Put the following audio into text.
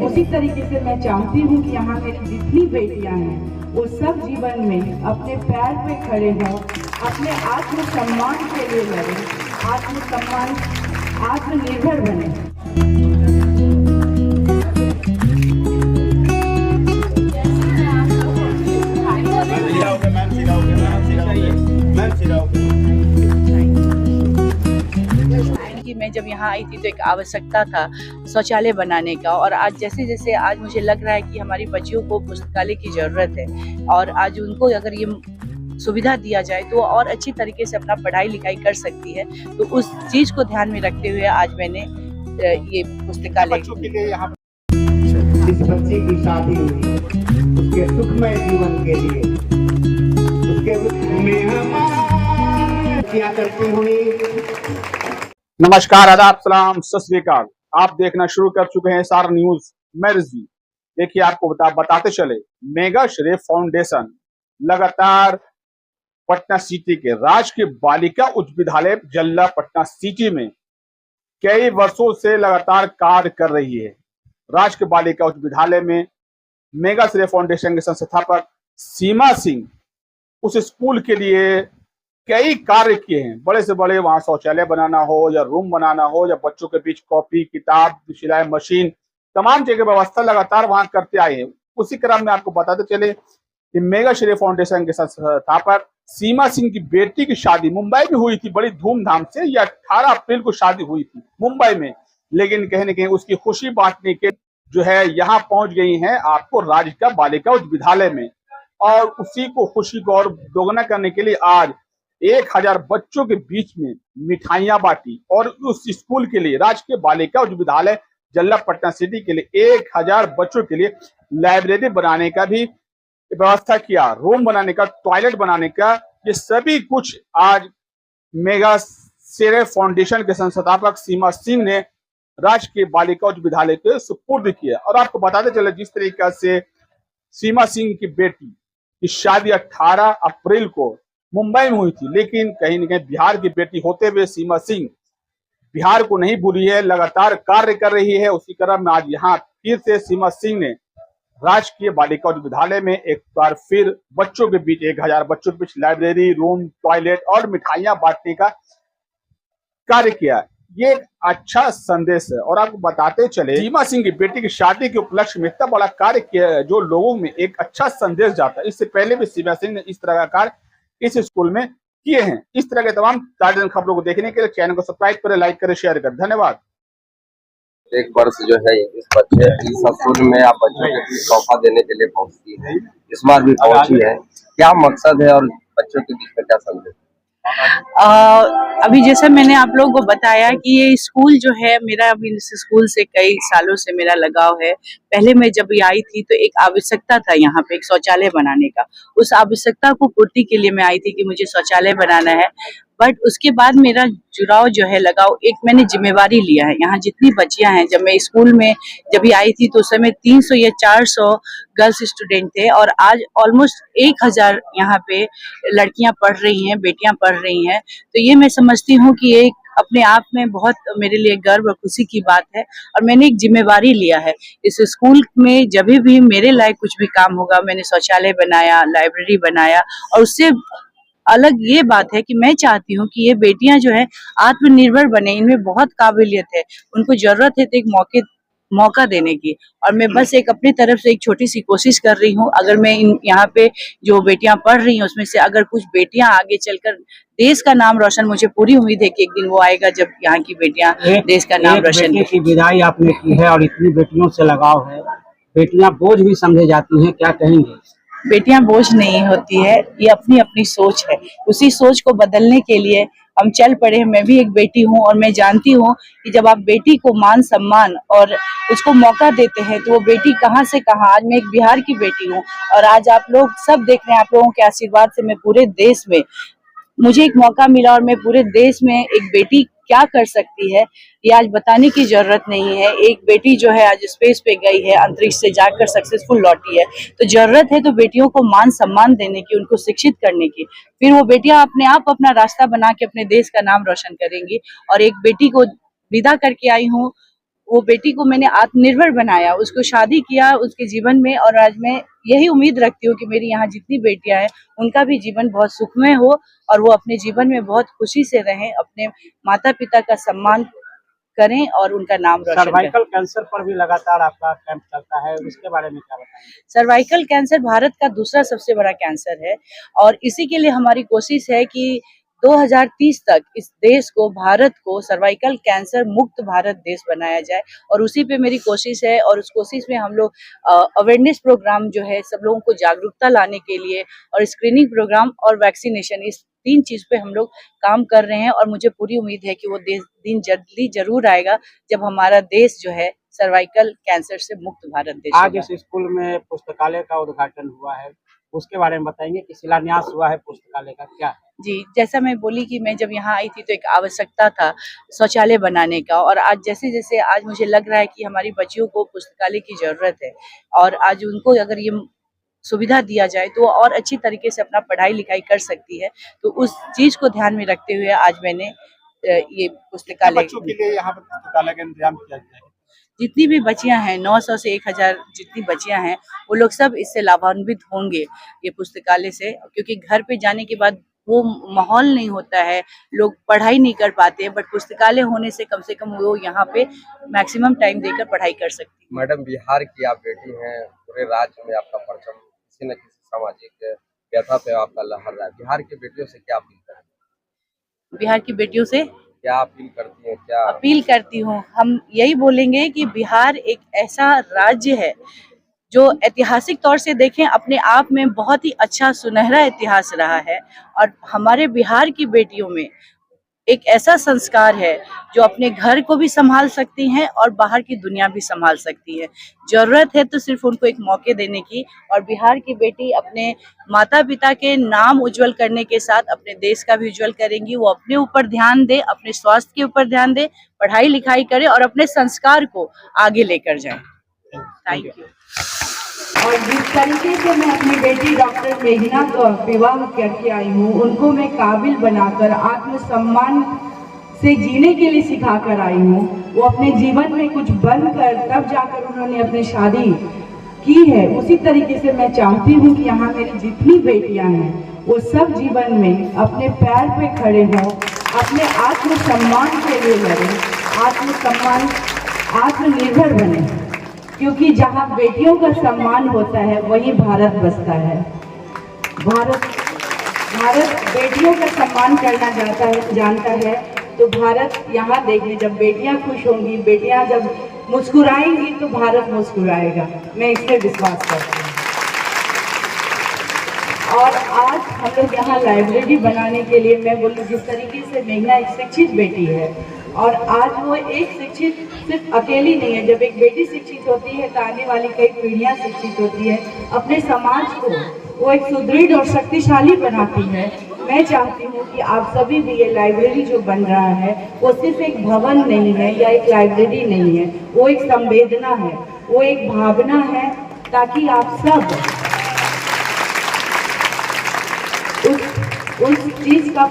उसी तरीके से मैं चाहती हूँ कि यहाँ मेरी जितनी बेटियाँ हैं वो सब जीवन में अपने पैर पे खड़े हों, अपने आत्मसम्मान के लिए लड़ें, आत्मसम्मान आत्मनिर्भर बने। कि मैं जब यहाँ आई थी तो एक आवश्यकता था शौचालय बनाने का, और आज जैसे जैसे आज मुझे लग रहा है कि हमारी बच्चियों को पुस्तकालय की ज़रूरत है, और आज उनको अगर ये सुविधा दिया जाए तो वो और अच्छी तरीके से अपना पढ़ाई लिखाई कर सकती है। तो उस चीज़ को ध्यान में रखते हुए आज मैंने ये पुस्तकालय बच्चों के लिए यहाँ जिस बच्चे की शादी हुई उसके सुखमय जीवन के लिए उसके करती हुई। नमस्कार, आदाब, सलाम, सत श्री अकाल। आप देखना शुरू कर चुके हैं सारा न्यूज। मैं रिजवी। देखिए, आपको बताते चले, मेगा श्रेय फाउंडेशन लगातार पटना सिटी के राजकीय बालिका उच्च विद्यालय जल्ला पटना सिटी में कई वर्षों से लगातार कार्य कर रही है। राजकीय बालिका उच्च विद्यालय में मेगा श्रेय फाउंडेशन के संस्थापक सीमा सिंह उस स्कूल के लिए कई कार्य किए हैं। बड़े से बड़े, वहां शौचालय बनाना हो या रूम बनाना हो या बच्चों के बीच कॉपी किताब सिलाई मशीन तमाम जगह व्यवस्था लगातार वहां करते आए हैं। उसी क्रम में आपको बताते चले कि मेगा श्रेय फाउंडेशन के संस्थापक सीमा सिंह की बेटी की शादी मुंबई में हुई थी बड़ी धूमधाम से। यह 18 अप्रैल को शादी हुई थी मुंबई में, लेकिन कहीं न कहीं उसकी खुशी बांटने के जो है यहाँ पहुंच गई हैं आपको राजकीय बालिका उच्च विद्यालय में, और उसी को खुशी को और दोगुना करने के लिए आज 1000 बच्चों के बीच में मिठाइयां बांटी, और उस स्कूल के लिए राजकीय बालिका उच्च विद्यालय जल्ला पटना सिटी के लिए 1000 बच्चों के लिए लाइब्रेरी बनाने का भी व्यवस्था किया, रूम बनाने का, टॉयलेट बनाने का। ये सभी कुछ आज मेगा श्रेय फाउंडेशन के संस्थापक सीमा सिंह ने राजकीय बालिका उच्च विद्यालय के सुपुर्द किया। और आपको बताते चले, जिस तरीके से सीमा सिंह की बेटी की शादी 18 अप्रैल को मुंबई में हुई थी, लेकिन कहीं न कहीं बिहार की बेटी होते हुए सीमा सिंह बिहार को नहीं भूली है, लगातार कार्य कर रही है। उसी क्रम में आज यहाँ फिर से सीमा सिंह ने राजकीय बालिका उच्च विद्यालय में एक बार फिर बच्चों के बीच 1000 बच्चों के बीच लाइब्रेरी, रूम, टॉयलेट और मिठाइयां बांटने का कार्य किया। ये अच्छा संदेश है। और आपको बताते चले, सीमा सिंह की बेटी की शादी के उपलक्ष्य में इतना बड़ा कार्य किया है जो लोगों में एक अच्छा संदेश जाता है। इससे पहले भी सीमा सिंह ने इस तरह का कार्य इस स्कूल में किए हैं। इस तरह के तमाम ताजा खबरों को देखने के लिए चैनल को सब्सक्राइब करें, लाइक करें, शेयर करें। धन्यवाद। एक वर्ष जो है इस स्कूल में आप बच्चों को तोहफा देने के लिए पहुंचती है, इस बार भी पहुंची है। क्या मकसद है और बच्चों के बीच में क्या संदेश? अभी जैसे मैंने आप लोगों को बताया कि ये स्कूल जो है मेरा, अभी इस स्कूल से कई सालों से मेरा लगाव है। पहले मैं जब आई थी तो एक आवश्यकता था यहाँ पे एक शौचालय बनाने का। उस आवश्यकता को पूर्ति के लिए मैं आई थी कि मुझे शौचालय बनाना है। बट उसके बाद मेरा जुड़ाव जो है, लगाव, एक मैंने जिम्मेवारी लिया है। यहाँ जितनी बच्चियां हैं, जब मैं स्कूल में जब आई थी तो उस समय 300 या 400 गर्ल्स स्टूडेंट थे, और आज ऑलमोस्ट 1000 यहाँ पे लड़कियां पढ़ रही हैं, बेटियां पढ़ रही हैं। तो ये मैं समझती हूँ कि एक अपने आप में बहुत मेरे लिए गर्व और खुशी की बात है, और मैंने एक जिम्मेवारी लिया है। इस स्कूल में जब भी मेरे लायक कुछ भी काम होगा, मैंने शौचालय बनाया, लाइब्रेरी बनाया, और उससे अलग ये बात है कि मैं चाहती हूँ कि ये बेटियां जो है आत्मनिर्भर बने। इनमें बहुत काबिलियत है, उनको जरूरत है तो एक मौका देने की, और मैं बस एक अपनी तरफ से एक छोटी सी कोशिश कर रही हूँ। अगर मैं यहाँ पे जो बेटियां पढ़ रही हैं उसमें से अगर कुछ बेटियां आगे चलकर देश का नाम रोशन, मुझे पूरी उम्मीद है कि एक दिन वो आएगा जब यहाँ की बेटियां देश का नाम रोशन की विदाई आपने की है और इतनी बेटियों से लगाव है, बेटियां बोझ भी समझे जाती हैं, क्या कहेंगे? बेटियां बोझ नहीं होती है, ये अपनी अपनी सोच है। उसी सोच को बदलने के लिए हम चल पड़े हैं। मैं भी एक बेटी हूँ, और मैं जानती हूँ कि जब आप बेटी को मान सम्मान और उसको मौका देते हैं तो वो बेटी कहाँ से कहाँ। आज मैं एक बिहार की बेटी हूँ, और आज आप लोग सब देख रहे हैं, आप लोगों के आशीर्वाद से मैं पूरे देश में, मुझे एक मौका मिला, और मैं पूरे देश में एक बेटी क्या कर सकती है ये आज बताने की जरूरत नहीं है। एक बेटी जो है आज स्पेस पे गई है, अंतरिक्ष से जाकर सक्सेसफुल लौटी है। तो जरूरत है तो बेटियों को मान सम्मान देने की, उनको शिक्षित करने की। फिर वो बेटियां अपने आप अपना रास्ता बना के अपने देश का नाम रोशन करेंगी। और एक बेटी को विदा करके आई हूँ, वो बेटी को मैंने आत्मनिर्भर बनाया, उसको शादी किया उसके जीवन में, और आज मैं यही उम्मीद रखती हूँ कि मेरी यहाँ जितनी बेटियां हैं उनका भी जीवन बहुत सुखमय हो और वो अपने जीवन में बहुत खुशी से रहें, अपने माता पिता का सम्मान करें और उनका नाम रोशन करें। सर्वाइकल कैंसर पर भी लगातार आपका कैंप चलता है, उसके बारे में क्या बताएंगे? सर्वाइकल कैंसर भारत का दूसरा सबसे बड़ा कैंसर है और इसी के लिए हमारी कोशिश है कि 2030 तक इस देश को, भारत को सर्वाइकल कैंसर मुक्त भारत देश बनाया जाए, और उसी पे मेरी कोशिश है। और उस कोशिश में हम लोग अवेयरनेस प्रोग्राम जो है, सब लोगों को जागरूकता लाने के लिए, और स्क्रीनिंग प्रोग्राम और वैक्सीनेशन, इस 3 चीज पे हम लोग काम कर रहे हैं। और मुझे पूरी उम्मीद है कि वो दिन जल्दी जरूर आएगा जब हमारा देश जो है सर्वाइकल कैंसर से मुक्त भारत देश आज होगा। इस स्कूल में पुस्तकालय का उद्घाटन हुआ है, उसके बारे में बताएंगे कि शिलान्यास हुआ है पुस्तकालय का, क्या है? जी, जैसा मैं बोली कि मैं जब यहाँ आई थी तो एक आवश्यकता था शौचालय बनाने का, और आज जैसे जैसे आज मुझे लग रहा है कि हमारी बच्चियों को पुस्तकालय की जरूरत है, और आज उनको अगर ये सुविधा दिया जाए तो वो और अच्छी तरीके से अपना पढ़ाई लिखाई कर सकती है। तो उस चीज को ध्यान में रखते हुए आज मैंने ये पुस्तकालय, बच्चों के लिए यहाँ पर पुस्तकालय का इंतजाम किया गया है। जितनी भी बच्चियां हैं 900 से 1000 जितनी बच्चियां हैं वो लोग सब इससे लाभान्वित होंगे ये पुस्तकालय से, क्योंकि घर पे जाने के बाद वो माहौल नहीं होता है, लोग पढ़ाई नहीं कर पाते, बट पुस्तकालय होने से कम वो यहाँ पे मैक्सिमम टाइम देकर पढ़ाई कर सकती है। मैडम, बिहार की आप बेटी हैं, पूरे राज्य में आपका परचम किसी न किसी सामाजिक व्यथा पे आपका लहर रहा है। बिहार की बेटियों से क्या अपील करें? बिहार की बेटियों से क्या अपील करती हैं? क्या अपील करती हूँ, हम यही बोलेंगे कि बिहार एक ऐसा राज्य है जो ऐतिहासिक तौर से देखें अपने आप में बहुत ही अच्छा सुनहरा इतिहास रहा है, और हमारे बिहार की बेटियों में एक ऐसा संस्कार है जो अपने घर को भी संभाल सकती हैं और बाहर की दुनिया भी संभाल सकती है। जरूरत है तो सिर्फ उनको एक मौके देने की, और बिहार की बेटी अपने माता पिता के नाम उज्जवल करने के साथ अपने देश का भी उज्जवल करेंगी। वो अपने ऊपर ध्यान दे, अपने स्वास्थ्य के ऊपर ध्यान दे, पढ़ाई लिखाई करे और अपने संस्कार को आगे लेकर जाए। Thank you. और जिस तरीके से मैं अपनी बेटी डॉक्टर मेघना का विवाह करके आई हूँ, उनको मैं काबिल बनाकर आत्मसम्मान से जीने के लिए सिखा कर आई हूँ। वो अपने जीवन में कुछ बनकर तब जाकर उन्होंने अपनी शादी की है। उसी तरीके से मैं चाहती हूँ कि यहाँ मेरी जितनी बेटियाँ हैं वो सब जीवन में अपने पैर पे खड़े हों, अपने आत्मसम्मान के लिए लड़ें, आत्मनिर्भर बने, क्योंकि जहाँ बेटियों का सम्मान होता है वही भारत बसता है। भारत बेटियों का सम्मान करना जानता है, तो भारत यहाँ देखने, जब बेटियाँ खुश होंगी, बेटियाँ जब मुस्कुराएंगी तो भारत मुस्कुराएगा। मैं इससे विश्वास करती हूँ। और आज हम लोग यहाँ लाइब्रेरी बनाने के लिए, मैं बोलूँ जिस तरीके से मेघना एक शिक्षित बेटी है, और आज वो एक शिक्षित सिर्फ अकेली नहीं है। जब एक बेटी शिक्षित होती है तो आने वाली कई पीढ़ियां शिक्षित होती है, अपने समाज को वो एक सुदृढ़ और शक्तिशाली बनाती है। मैं चाहती हूँ कि आप सभी भी ये लाइब्रेरी जो बन रहा है वो सिर्फ एक भवन नहीं है या एक लाइब्रेरी नहीं है, वो एक संवेदना है, वो एक भावना है, ताकि आप सब उस चीज का